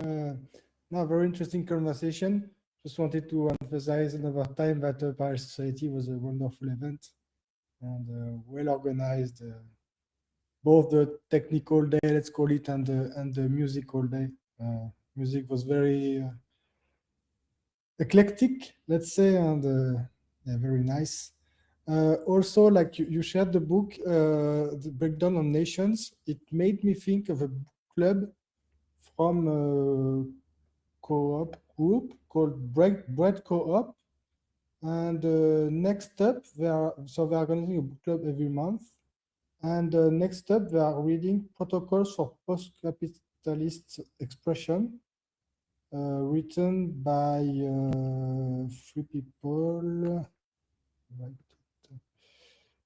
Now, very interesting conversation. Just wanted to emphasize another time that Paris Society was a wonderful event and well organized. Both the technical day, let's call it, and the musical day. Music was very eclectic, let's say, and yeah, very nice. Also, like you shared the book, The Breakdown on Nations. It made me think of a book club from a co-op group called Bread Co-op. And next up, they are organizing a book club every month. And next up, they are reading Protocols for Post-Capitalist Expression, written by three people.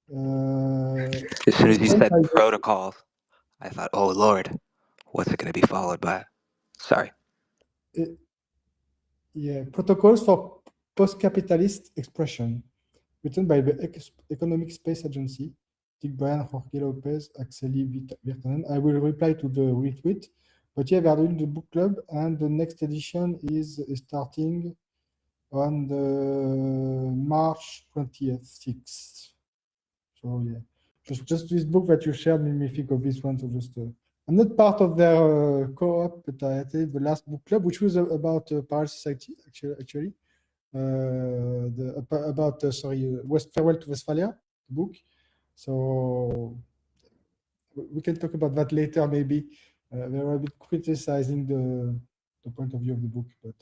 As soon as you said By protocols, I thought, oh Lord, what's it going to be followed by? Sorry. yeah, Protocols for Post-Capitalist Expression, written by the Economic Space Agency, Dick Bryan, Jorge Lopez, Axeli Virtanen. I will reply to the retweet. But yeah, we are doing the book club, and the next edition is starting on the March 20th, 6th. So yeah, just this book that you shared made me think of this one. So just I'm not part of their co-op, but I attended the last book club, which was about Paris Society actually. About Farewell to Westphalia book. So we can talk about that later maybe. They were a bit criticizing the point of view of the book, but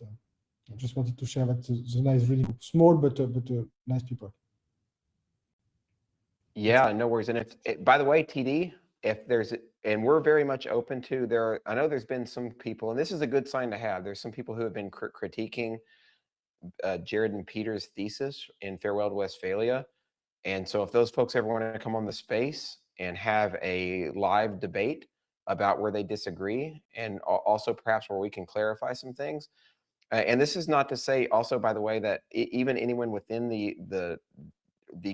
I just wanted to share that the nice reading book. Small but nice people. Yeah, no worries. And by the way, TD, if there's, and we're very much open to I know there's been some people, and this is a good sign to have. There's some people who have been critiquing Jared and Peter's thesis in Farewell to Westphalia. And so if those folks ever want to come on the space and have a live debate about where they disagree, and also perhaps where we can clarify some things. And this is not to say also, by the way, that even anyone within the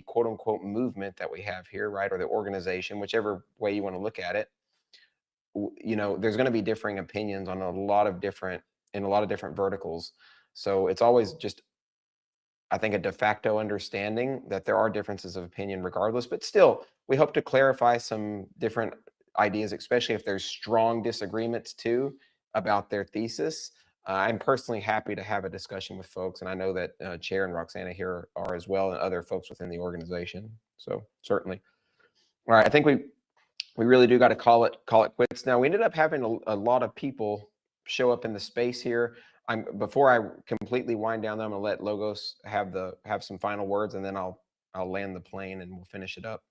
quote unquote movement that we have here, right, or the organization, whichever way you want to look at it, there's going to be differing opinions on a lot of different verticals. So it's always just, I think, a de facto understanding that there are differences of opinion regardless, but still we hope to clarify some different ideas, especially if there's strong disagreements too about their thesis. I'm personally happy to have a discussion with folks, and I know that Chair and Roxana here are as well, and other folks within the organization. So certainly. All right, I think we really do got to call it quits now. We ended up having a lot of people show up in the space here. Before I completely wind down, I'm gonna let Logos have some final words, and then I'll land the plane and we'll finish it up.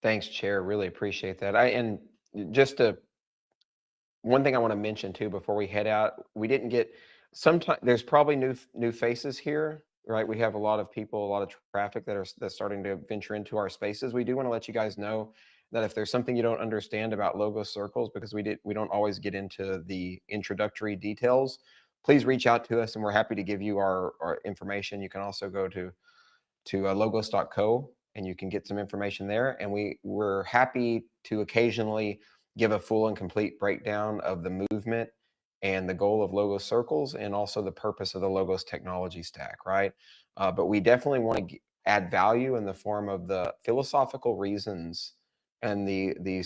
Thanks, Chair. Really appreciate that. And just to one thing I want to mention too before we head out, we didn't get sometimes there's probably new faces here, right? We have a lot of people, a lot of traffic that's starting to venture into our spaces. We do want to let you guys know that if there's something you don't understand about logo circles, because we don't always get into the introductory details, please reach out to us and we're happy to give you our information. You can also go to logos.co and you can get some information there. And we're happy to occasionally give a full and complete breakdown of the movement and the goal of Logos Circles and also the purpose of the Logos technology stack, right? But we definitely want to add value in the form of the philosophical reasons and the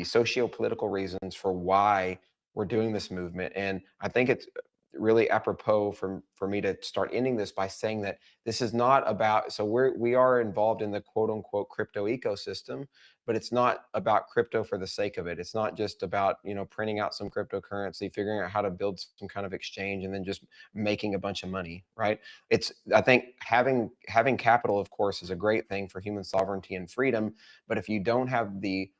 socio-political reasons for why we're doing this movement. And I think it's really apropos for me to start ending this by saying that this is not about, so we are involved in the quote unquote crypto ecosystem, but it's not about crypto for the sake of it. It's not just about, printing out some cryptocurrency, figuring out how to build some kind of exchange and then just making a bunch of money, right? I think having capital, of course, is a great thing for human sovereignty and freedom, but if you don't have the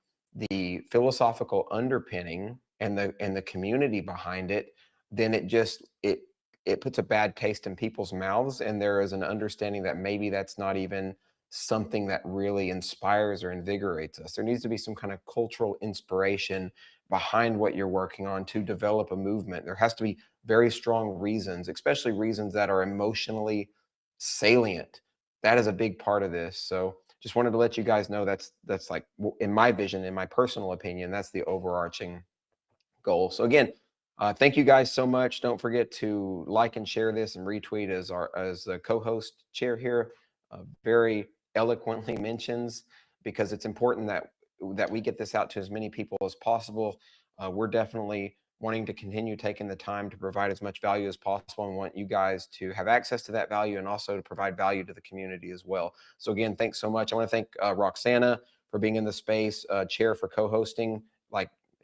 philosophical underpinning and the community behind it, then it puts a bad taste in people's mouths, and there is an understanding that maybe that's not even something that really inspires or invigorates us. There needs to be some kind of cultural inspiration behind what you're working on to develop a movement. There has to be very strong reasons, especially reasons that are emotionally salient. That is a big part of this. So just wanted to let you guys know that's like, in my vision, in my personal opinion, that's the overarching goal. So again, thank you guys so much. Don't forget to like and share this and retweet as the co-host chair here very eloquently mentions, because it's important that we get this out to as many people as possible. We're definitely wanting to continue taking the time to provide as much value as possible and want you guys to have access to that value and also to provide value to the community as well. So again, thanks so much. I want to thank Roxana for being in the space, Chair for co-hosting,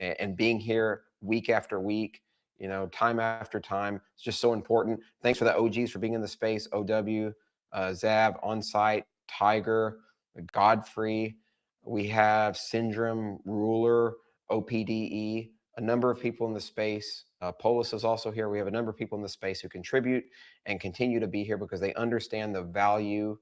and being here week after week, time after time. It's just so important. Thanks for the OGs for being in the space. OW, Zab, Onsite, Tiger, Godfrey. We have Syndrome, Ruler, OPDE, a number of people in the space. Polis is also here. We have a number of people in the space who contribute and continue to be here because they understand the value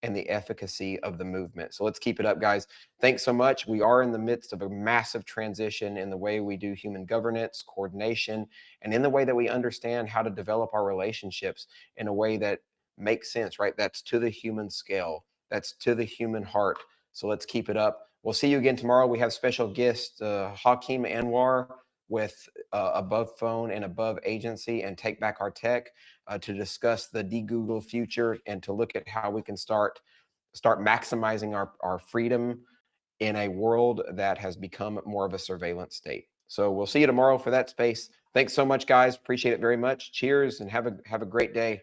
and the efficacy of the movement. So let's keep it up, guys. Thanks so much. We are in the midst of a massive transition in the way we do human governance, coordination, and in the way that we understand how to develop our relationships in a way that makes sense, right? That's to the human scale. That's to the human heart. So let's keep it up. We'll see you again tomorrow. We have special guest, Hakeem Anwar with Above Phone and Above Agency and Take Back Our Tech to discuss the de-Google future and to look at how we can start maximizing our freedom in a world that has become more of a surveillance state. So we'll see you tomorrow for that space. Thanks so much, guys. Appreciate it very much. Cheers and have a great day.